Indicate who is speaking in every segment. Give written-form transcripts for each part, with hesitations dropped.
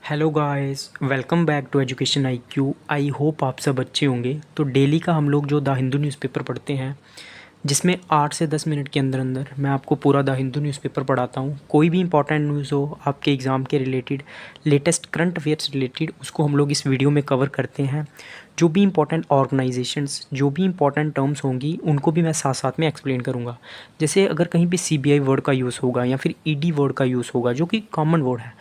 Speaker 1: Hello guys, welcome back to education IQ. I hope आप सब अच्छे होंगे। तो डेली का हम लोग जो द हिंदू न्यूज़पेपर पढ़ते हैं, जिसमें 8 से 10 मिनट के अंदर अंदर मैं आपको पूरा द हिंदू न्यूज़पेपर पढ़ाता हूँ। कोई भी इंपॉर्टेंट न्यूज़ हो आपके एग्ज़ाम के related, latest current affairs related, उसको हम लोग इस वीडियो में कवर करते हैं। जो भी इंपॉर्टेंट ऑर्गेनाइजेशंस, जो भी इंपॉर्टेंट टर्म्स होंगी, उनको भी मैं साथ साथ में एक्सप्लेन करूँगा। जैसे अगर कहीं पे सीबीआई वर्ड का यूज़ होगा या फिर ईडी वर्ड का यूज़ होगा, जो कि कॉमन वर्ड है,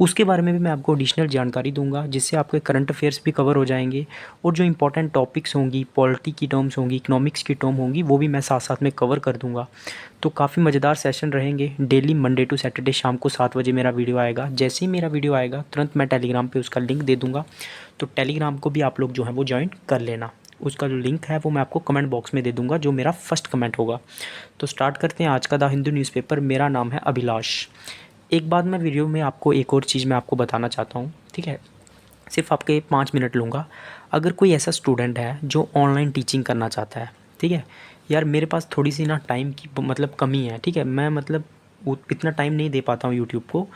Speaker 1: उसके बारे में भी मैं आपको एडिशनल जानकारी दूंगा, जिससे आपके करंट अफेयर्स भी कवर हो जाएंगे। और जो इंपॉर्टेंट टॉपिक्स होंगी, पॉलिटी की टर्म्स होंगी, इकोनॉमिक्स की टर्म होंगी, वो भी मैं साथ साथ में कवर कर दूंगा। तो काफ़ी मज़ेदार सेशन रहेंगे। डेली मंडे टू सैटरडे शाम को 7 बजे मेरा वीडियो आएगा। जैसे ही मेरा वीडियो आएगा तुरंत मैं टेलीग्राम पे उसका लिंक दे दूँगा। तो टेलीग्राम को भी आप लोग जो है वो ज्वाइन कर लेना। उसका जो लिंक है वो मैं आपको कमेंट बॉक्स में दे दूँगा, जो मेरा फर्स्ट कमेंट होगा। तो स्टार्ट करते हैं आज का द हिंदू न्यूज़पेपर। मेरा नाम है अभिलाष। एक बात मैं वीडियो में आपको एक और चीज़ मैं आपको बताना चाहता हूँ, ठीक है? सिर्फ आपके 5 मिनट लूँगा। अगर कोई ऐसा स्टूडेंट है जो ऑनलाइन टीचिंग करना चाहता है, ठीक है? यार मेरे पास थोड़ी सी ना टाइम की मतलब कमी है, ठीक है? मैं मतलब इतना टाइम नहीं दे पाता हूँ यूट्यूब को।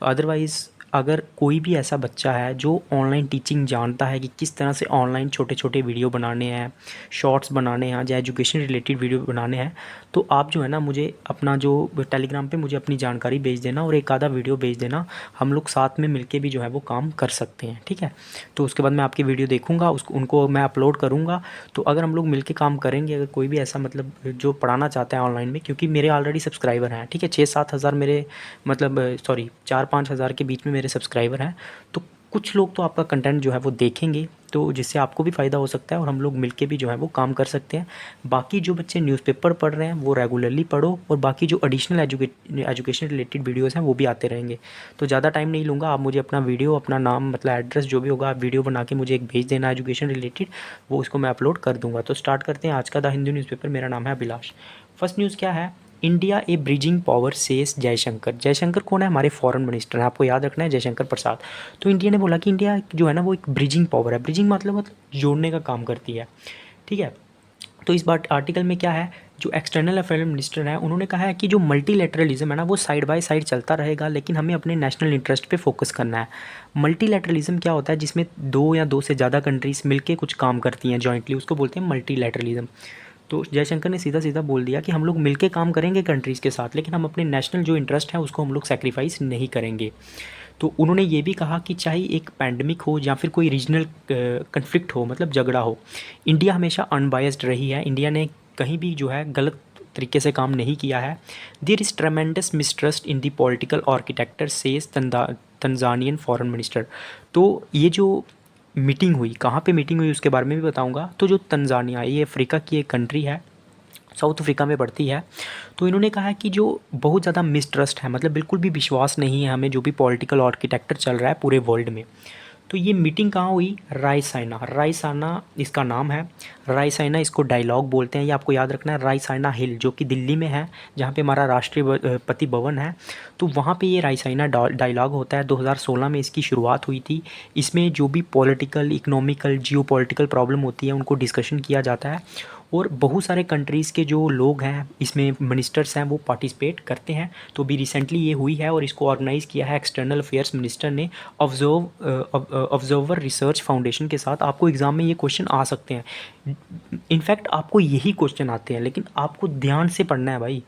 Speaker 1: अदरवाइज़ अगर कोई भी ऐसा बच्चा है जो ऑनलाइन टीचिंग जानता है कि किस तरह से ऑनलाइन छोटे छोटे वीडियो बनाने हैं, शॉर्ट्स बनाने हैं, या एजुकेशन रिलेटेड वीडियो बनाने हैं, तो आप जो है ना मुझे अपना जो टेलीग्राम पे मुझे अपनी जानकारी भेज देना और एक आधा वीडियो भेज देना। हम लोग साथ में मिलके भी जो है वो काम कर सकते हैं, ठीक है? तो उसके बाद मैं आपकी वीडियो देखूंगा, उसको उनको मैं अपलोड करूंगा। तो अगर हम लोग मिलके काम करेंगे, अगर कोई भी ऐसा मतलब जो पढ़ाना चाहता है ऑनलाइन में, क्योंकि मेरे ऑलरेडी सब्सक्राइबर हैं, ठीक है? 6-7 हज़ार मेरे मतलब सॉरी 4-5 हज़ार के बीच में मेरे सब्सक्राइबर हैं। तो कुछ लोग तो आपका कंटेंट जो है वो देखेंगे, तो जिससे आपको भी फ़ायदा हो सकता है और हम लोग मिलके भी जो है वो काम कर सकते हैं। बाकी जो बच्चे न्यूज़पेपर पढ़ रहे हैं वो रेगुलरली पढ़ो, और बाकी जो एडिशनल एजुकेशन रिलेटेड वीडियोस हैं वो भी आते रहेंगे। तो ज़्यादा टाइम नहीं लूँगा। आप मुझे अपना वीडियो, अपना नाम मतलब एड्रेस जो भी होगा, आप वीडियो बना के मुझे एक भेज देना एजुकेशन रिलेटेड, वो उसको मैं अपलोड कर दूँगा। तो स्टार्ट करते हैं आज का द हिंदू न्यूज़पेपर। मेरा नाम है अभिलाष। फर्स्ट न्यूज़ क्या है? India a bridging power says Jaishankar. Jaishankar कौन है? हमारे फॉरेन मिनिस्टर हैं, आपको याद रखना है, जयशंकर प्रसाद। तो इंडिया ने बोला कि इंडिया जो है ना वो एक ब्रिजिंग पावर है। ब्रिजिंग मतलब जोड़ने का काम करती है, ठीक है? तो इस बार आर्टिकल में क्या है, जो एक्सटर्नल अफेयर मिनिस्टर हैं उन्होंने कहा है कि जो मल्टीलैटरलिज्म है ना वो साइड बाय साइड चलता रहेगा, लेकिन हमें अपने नेशनल इंटरेस्ट पे फोकस करना है। मल्टीलैटरलिज्म क्या होता है? जिसमें दो या दो से ज़्यादा कंट्रीज़ मिलके कुछ काम करती हैं जॉइंटली, उसको बोलते हैं मल्टीलैटरलिज्म। तो जयशंकर ने सीधा सीधा बोल दिया कि हम लोग मिलके काम करेंगे कंट्रीज़ के साथ, लेकिन हम अपने नेशनल जो इंटरेस्ट है उसको हम लोग सेक्रीफाइस नहीं करेंगे। तो उन्होंने ये भी कहा कि चाहे एक पैंडमिक हो या फिर कोई रीजनल कन्फ्लिक्ट हो, मतलब झगड़ा हो, इंडिया हमेशा अनबायस्ड रही है। इंडिया ने कहीं भी जो है गलत तरीके से काम नहीं किया है। There is tremendous mistrust in the political architecture says Tanzanian foreign minister. तो ये जो मीटिंग हुई, कहाँ पे मीटिंग हुई उसके बारे में भी बताऊंगा। तो जो तंजानिया, ये अफ्रीका की एक कंट्री है, साउथ अफ्रीका में पड़ती है। तो इन्होंने कहा है कि जो बहुत ज़्यादा मिसट्रस्ट है, मतलब बिल्कुल भी विश्वास नहीं है हमें जो भी पॉलिटिकल आर्किटेक्चर चल रहा है पूरे वर्ल्ड में। तो ये मीटिंग कहाँ हुई? रायसाना। रायसाना इसका नाम है। रायसाना इसको डायलॉग बोलते हैं, ये आपको याद रखना है। रायसाना हिल जो कि दिल्ली में है, जहाँ पे हमारा राष्ट्रपति भवन है, तो वहाँ पे ये रायसाना डायलॉग होता है। 2016 में इसकी शुरुआत हुई थी। इसमें जो भी पॉलिटिकल, इकोनॉमिकल, जियोपॉलिटिकल प्रॉब्लम होती है उनको डिस्कशन किया जाता है, और बहुत सारे कंट्रीज़ के जो लोग हैं इसमें, मिनिस्टर्स हैं, वो पार्टिसिपेट करते हैं। तो भी रिसेंटली ये हुई है और इसको ऑर्गेनाइज़ किया है एक्सटर्नल अफेयर्स मिनिस्टर ने ऑब्जर्वर रिसर्च फाउंडेशन के साथ। आपको एग्ज़ाम में ये क्वेश्चन आ सकते हैं, इनफैक्ट आपको यही क्वेश्चन आते हैं, लेकिन आपको ध्यान से पढ़ना है भाई।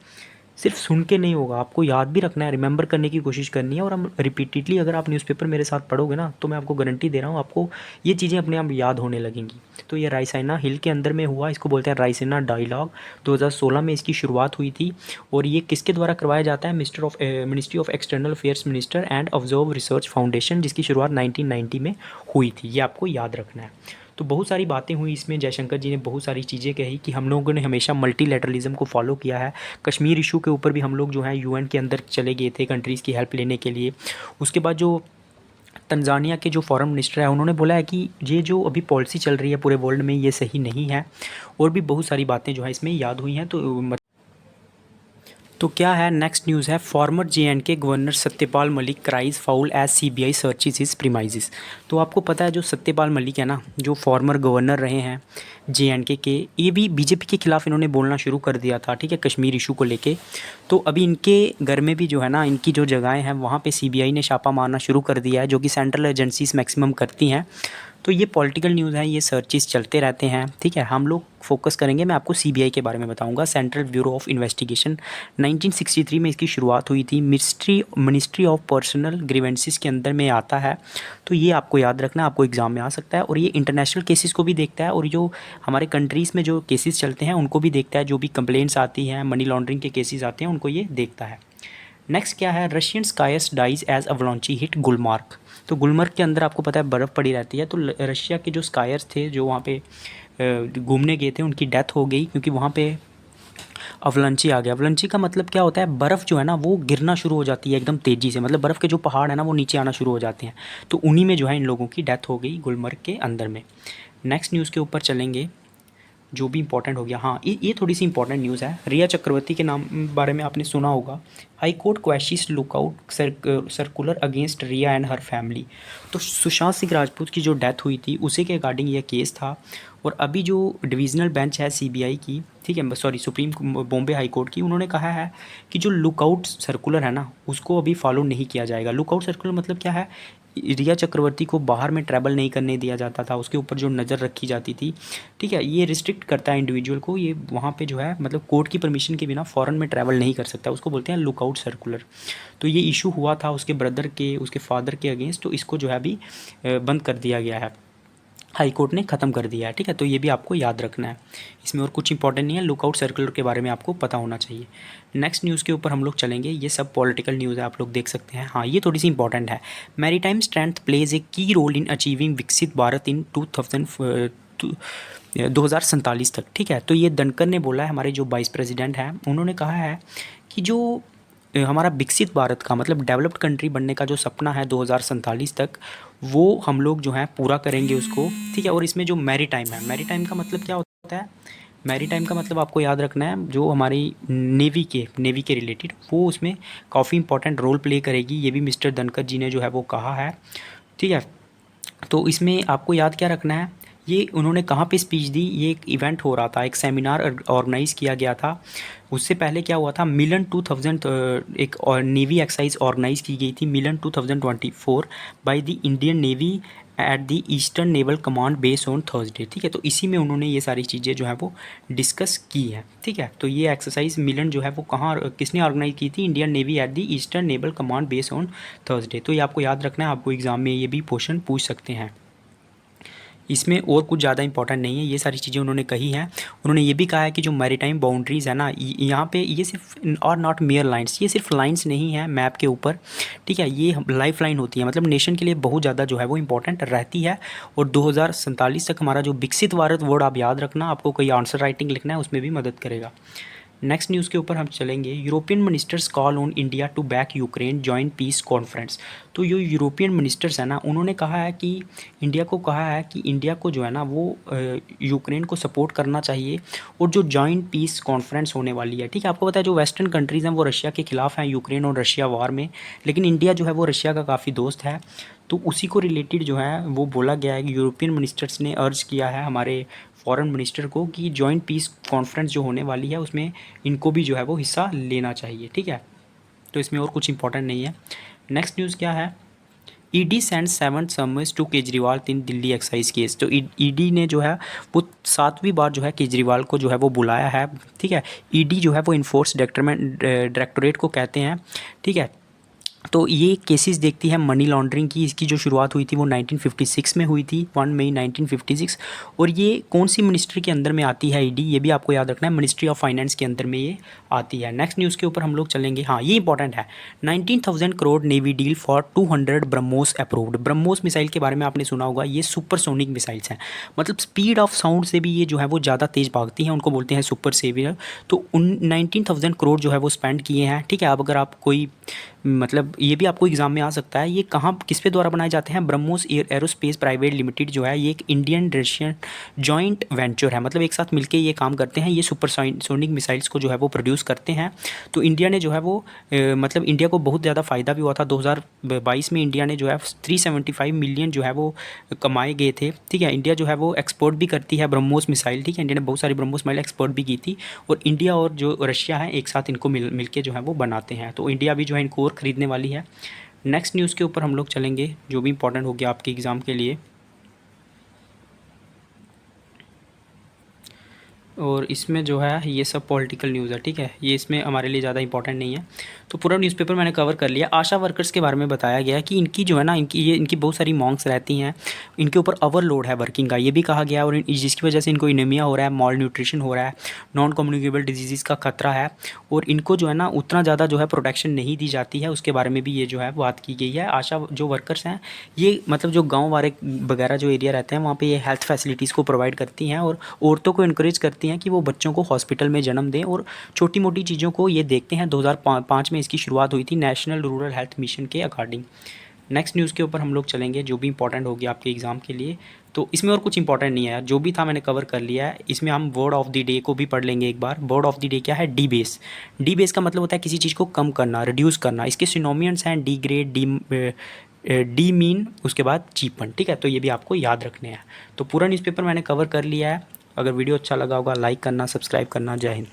Speaker 1: सिर्फ सुन के नहीं होगा, आपको याद भी रखना है, रिमेंबर करने की कोशिश करनी है। और हम रिपीटेडली अगर आप न्यूज़पेपर मेरे साथ पढ़ोगे ना, तो मैं आपको गारंटी दे रहा हूँ आपको ये चीज़ें अपने आप याद होने लगेंगी। तो ये रायसाना हिल के अंदर में हुआ, इसको बोलते हैं रायसाना डायलॉग। 2016 में इसकी शुरुआत हुई थी। और ये किसके द्वारा करवाया जाता है? Ministry of external affairs minister and observe research foundation, जिसकी शुरुआत 1990 में हुई थी। ये आपको याद रखना है। तो बहुत सारी बातें हुई इसमें। जयशंकर जी ने बहुत सारी चीज़ें कही कि हम लोगों ने हमेशा मल्टीलैटरलिज्म को फॉलो किया है। कश्मीर इशू के ऊपर भी हम लोग जो है यूएन के अंदर चले गए थे कंट्रीज़ की हेल्प लेने के लिए। उसके बाद जो तंजानिया के जो फॉरेन मिनिस्टर है उन्होंने बोला है कि ये जो अभी पॉलिसी चल रही है पूरे वर्ल्ड में ये सही नहीं है। और भी बहुत सारी बातें जो है इसमें याद हुई हैं। तो क्या है नेक्स्ट न्यूज़ है, former JNK governor Satyapal Malik cries foul as CBI searches his premises. तो आपको पता है जो सत्यपाल मलिक है ना, जो फॉर्मर गवर्नर रहे हैं JNK के, ये भी बीजेपी के खिलाफ इन्होंने बोलना शुरू कर दिया था, ठीक है, कश्मीर इशू को लेके। तो अभी इनके घर में भी जो है ना, इनकी जो जगहें हैं वहाँ पे CBI ने छापा मारना शुरू कर दिया है, जो कि सेंट्रल एजेंसीज मैक्सिमम करती हैं। तो ये पॉलिटिकल न्यूज़ है, ये सर्चेस चलते रहते हैं, ठीक है। हम लोग फोकस करेंगे, मैं आपको CBI के बारे में बताऊंगा, सेंट्रल ब्यूरो ऑफ इन्वेस्टिगेशन। 1963 में इसकी शुरुआत हुई थी, मिनिस्ट्री ऑफ पर्सनल ग्रीवेंसेस के अंदर में आता है। तो ये आपको याद रखना, आपको एग्जाम में आ सकता है। और ये इंटरनेशनल केसेस को भी देखता है, और जो हमारे कंट्रीज़ में जो केसेस चलते हैं उनको भी देखता है, जो भी कंप्लेंट्स आती हैं, मनी लॉन्ड्रिंग के केसेस आते हैं, उनको ये देखता है। नेक्स्ट क्या है, Russian skiers dies as avalanche hit Gulmarg. तो गुलमर्ग के अंदर आपको पता है बर्फ़ पड़ी रहती है। तो रशिया के जो स्कायर्स थे, जो वहाँ पे घूमने गए थे, उनकी डेथ हो गई क्योंकि वहाँ पे अवलांची आ गया। अवलांची का मतलब क्या होता है, बर्फ़ जो है ना वो गिरना शुरू हो जाती है एकदम तेज़ी से, मतलब बर्फ़ के जो पहाड़ है ना वो नीचे आना शुरू हो जाते हैं। तो उन्हीं में जो है इन लोगों की डेथ हो गई गुलमर्ग के अंदर में। नेक्स्ट न्यूज़ के ऊपर चलेंगे, जो भी इंपॉर्टेंट हो गया। हाँ, ये थोड़ी सी इंपॉर्टेंट न्यूज़ है। रिया चक्रवर्ती के नाम बारे में आपने सुना होगा। High court questions lookout circular against Rhea and her family. तो सुशांत सिंह राजपूत की जो डेथ हुई थी उसी के अकॉर्डिंग यह केस था। और अभी जो डिविजनल बेंच है CBI की, ठीक है, sorry supreme Bombay high court की, उन्होंने कहा है कि जो लुकआउट सर्कुलर है ना उसको अभी फॉलो नहीं किया जाएगा। लुकआउट सर्कुलर मतलब क्या है, रिया चक्रवर्ती को बाहर में ट्रैवल नहीं करने दिया जाता था, उसके ऊपर जो नज़र रखी जाती थी, ठीक है, ये रिस्ट्रिक्ट करता है इंडिविजुअल को। ये वहाँ पे जो है मतलब कोर्ट की परमिशन के बिना फॉरेन में ट्रैवल नहीं कर सकता, उसको बोलते हैं लुकआउट सर्कुलर। तो ये इशू हुआ था उसके ब्रदर के, उसके फादर के अगेंस्ट, तो इसको जो है अभी बंद कर दिया गया है, हाई कोर्ट ने ख़त्म कर दिया है, ठीक है। तो ये भी आपको याद रखना है, इसमें और कुछ इंपॉर्टेंट नहीं है, लुकआउट सर्कुलर के बारे में आपको पता होना चाहिए। नेक्स्ट न्यूज़ के ऊपर हम लोग चलेंगे, ये सब पॉलिटिकल न्यूज़ है, आप लोग देख सकते हैं। हाँ, ये थोड़ी सी इंपॉर्टेंट है। मैरीटाइम स्ट्रेंथ प्लेज ए की रोल इन अचीविंग विकसित भारत इन 2047 तक, ठीक है। तो ये धनखड़ ने बोला है, हमारे जो वाइस प्रेसिडेंट हैं, उन्होंने कहा है कि जो हमारा विकसित भारत का मतलब डेवलप्ड कंट्री बनने का जो सपना है 2047 तक, वो हम लोग जो है पूरा करेंगे उसको, ठीक है। और इसमें जो मैरीटाइम है, मैरीटाइम का मतलब क्या होता है, मैरीटाइम का मतलब आपको याद रखना है, जो हमारी नेवी के रिलेटेड वो उसमें काफ़ी इंपॉर्टेंट रोल प्ले करेगी। ये भी मिस्टर धनखड़ जी ने जो है वो कहा है, ठीक है। तो इसमें आपको याद क्या रखना है, ये उन्होंने कहाँ पे स्पीच दी, ये एक इवेंट हो रहा था, एक सेमिनार ऑर्गेनाइज़ किया गया था। उससे पहले क्या हुआ था, मिलन 2000 एक और नेवी एक्सरसाइज ऑर्गेनाइज़ की गई थी, मिलन 2024 by the Indian navy at the eastern naval command base on Thursday, ठीक है। तो इसी में उन्होंने ये सारी चीज़ें जो है वो डिस्कस की हैं, ठीक है। तो ये एक्सरसाइज मिलन जो है वो कहाँ, किसने ऑर्गेनाइज की थी, Indian navy at the eastern naval command base on Thursday. तो ये आपको याद रखना है, आपको एग्जाम में ये भी क्वेश्चन पूछ सकते हैं। इसमें और कुछ ज़्यादा इंपॉर्टेंट नहीं है, ये सारी चीज़ें उन्होंने कही हैं। उन्होंने ये भी कहा है कि जो मैरीटाइम बाउंड्रीज़ है ना, यहाँ पे ये सिर्फ और नॉट मेयर लाइंस, ये सिर्फ लाइंस नहीं है मैप के ऊपर, ठीक है, ये लाइफ लाइन होती है, मतलब नेशन के लिए बहुत ज़्यादा जो है वो इंपॉर्टेंट रहती है। और 2047 तक हमारा जो विकसित भारत वर्ड आप याद रखना, आपको कोई आंसर राइटिंग लिखना है उसमें भी मदद करेगा। नेक्स्ट न्यूज़ के ऊपर हम चलेंगे, European ministers call on India to back Ukraine join peace conference. तो जो यूरोपियन मिनिस्टर्स है ना, उन्होंने कहा है कि इंडिया को कहा है कि इंडिया को जो है ना वो यूक्रेन को सपोर्ट करना चाहिए, और जो जॉइंट पीस कॉन्फ्रेंस होने वाली है, ठीक है। आपको पता है जो वेस्टर्न कंट्रीज़ हैं वो रशिया के खिलाफ़ हैं, यूक्रेन और रशिया वार में, लेकिन इंडिया जो है वो रशिया का काफ़ी दोस्त है। तो उसी को रिलेटेड जो है वो बोला गया है कि यूरोपियन मिनिस्टर्स ने अर्ज किया है हमारे फॉरेन मिनिस्टर को कि जॉइंट पीस कॉन्फ्रेंस जो होने वाली है उसमें इनको भी जो है वो हिस्सा लेना चाहिए, ठीक है। तो इसमें और कुछ इंपॉर्टेंट नहीं है। नेक्स्ट न्यूज़ क्या है, ED sends 7 summons to Kejriwal in Delhi excise case. तो ईडी ने जो है वो 7वीं बार जो है केजरीवाल को जो है वो बुलाया है, ठीक है। ईडी जो है वो इन्फोर्स डायरेक्टोरेट को कहते हैं, ठीक है। तो ये केसेस देखती है मनी लॉन्ड्रिंग की। इसकी जो शुरुआत हुई थी वो 1956 में हुई थी, 1 मई 1956। और ये कौन सी मिनिस्ट्री के अंदर में आती है ईडी, ये भी आपको याद रखना है, मिनिस्ट्री ऑफ फाइनेंस के अंदर में ये आती है। नेक्स्ट न्यूज़ के ऊपर हम लोग चलेंगे। हाँ, ये इंपॉर्टेंट है, 19,000 crore navy deal for 200 BrahMos approved. BrahMos missile के बारे में आपने सुना होगा, ये सुपरसोनिक मिसाइल्स हैं, मतलब स्पीड ऑफ साउंड से भी ये जो है वो ज़्यादा तेज़ भागती हैं, उनको बोलते हैं सुपर सेवियर। तो उन 19,000 करोड़ जो है वो स्पेंड किए हैं, ठीक है। अब अगर आप कोई मतलब ये भी आपको एग्ज़ाम में आ सकता है। ये कहाँ किस पे द्वारा बनाए जाते हैं? ब्रह्मोस एरोस्पेस प्राइवेट लिमिटेड जो है ये एक इंडियन रशियन जॉइंट वेंचर है, मतलब एक साथ मिलके ये काम करते हैं। ये सुपरसोनिक मिसाइल्स को जो है वो प्रोड्यूस करते हैं। तो इंडिया ने जो है वो मतलब इंडिया को बहुत ज़्यादा फ़ायदा भी हुआ था। 2022 में इंडिया ने जो है 375 मिलियन जो है वो कमाए गए थे, ठीक है। इंडिया जो है वो एक्सपोर्ट भी करती है ब्रह्मोस मिसाइल, ठीक है। इंडिया ने बहुत सारी ब्रह्मोस मिसाइल एक्सपोर्ट भी की थी, और इंडिया और जो रशिया है एक साथ इनको मिल के जो है वो बनाते हैं। तो इंडिया भी जो है इनको और ख़रीदने वाली है। नेक्स्ट न्यूज़ के ऊपर हम लोग चलेंगे जो भी इंपॉर्टेंट हो गया आपके एग्ज़ाम के लिए, और इसमें जो है ये सब पॉलिटिकल न्यूज़ है, ठीक है। ये इसमें हमारे लिए ज़्यादा इंपॉर्टेंट नहीं है। तो पूरा न्यूज़पेपर मैंने कवर कर लिया। आशा वर्कर्स के बारे में बताया गया कि इनकी जो है ना इनकी बहुत सारी मॉन्ग्स रहती हैं, इनके ऊपर ओवरलोड है वर्किंग का, ये भी कहा गया। और जिसकी वजह से इनको एनीमिया हो रहा है, मॉल न्यूट्रिशन हो रहा है, नॉन कम्युनिकेबल डिजीज़ का खतरा है, और इनको जो है ना उतना ज़्यादा जो है प्रोटेक्शन नहीं दी जाती है। उसके बारे में भी ये जो है बात की गई है। आशा जो वर्कर्स हैं ये मतलब जो गाँव वाले वगैरह जो एरिया रहते हैं वहाँ पर ये हेल्थ फैसिलिटीज़ को प्रोवाइड करती हैं, और औरतों को इनक्रेज करती हैं कि वो बच्चों को हॉस्पिटल में जन्म दें, और छोटी मोटी चीज़ों को ये देखते हैं। 2005 में इसकी शुरुआत हुई थी नेशनल रूरल हेल्थ मिशन के अकॉर्डिंग। नेक्स्ट न्यूज़ के ऊपर हम लोग चलेंगे जो भी इंपॉर्टेंट होगी आपके एग्ज़ाम के लिए। तो इसमें और कुछ इंपॉर्टेंट नहीं है, जो भी था मैंने कवर कर लिया है। इसमें हम वर्ड ऑफ द डे को भी पढ़ लेंगे एक बार। वर्ड ऑफ द डे क्या है? D base. डी बेस का मतलब होता है किसी चीज़ को कम करना, रिड्यूस करना। इसके सिनोनिम्स हैं डी ग्रेड, डी मीन, उसके बाद चीपन, ठीक है। तो ये भी आपको याद रखने हैं। तो पूरा न्यूज़पेपर मैंने कवर कर लिया है। अगर वीडियो अच्छा लगा होगा लाइक करना, सब्सक्राइब करना। जय हिंद।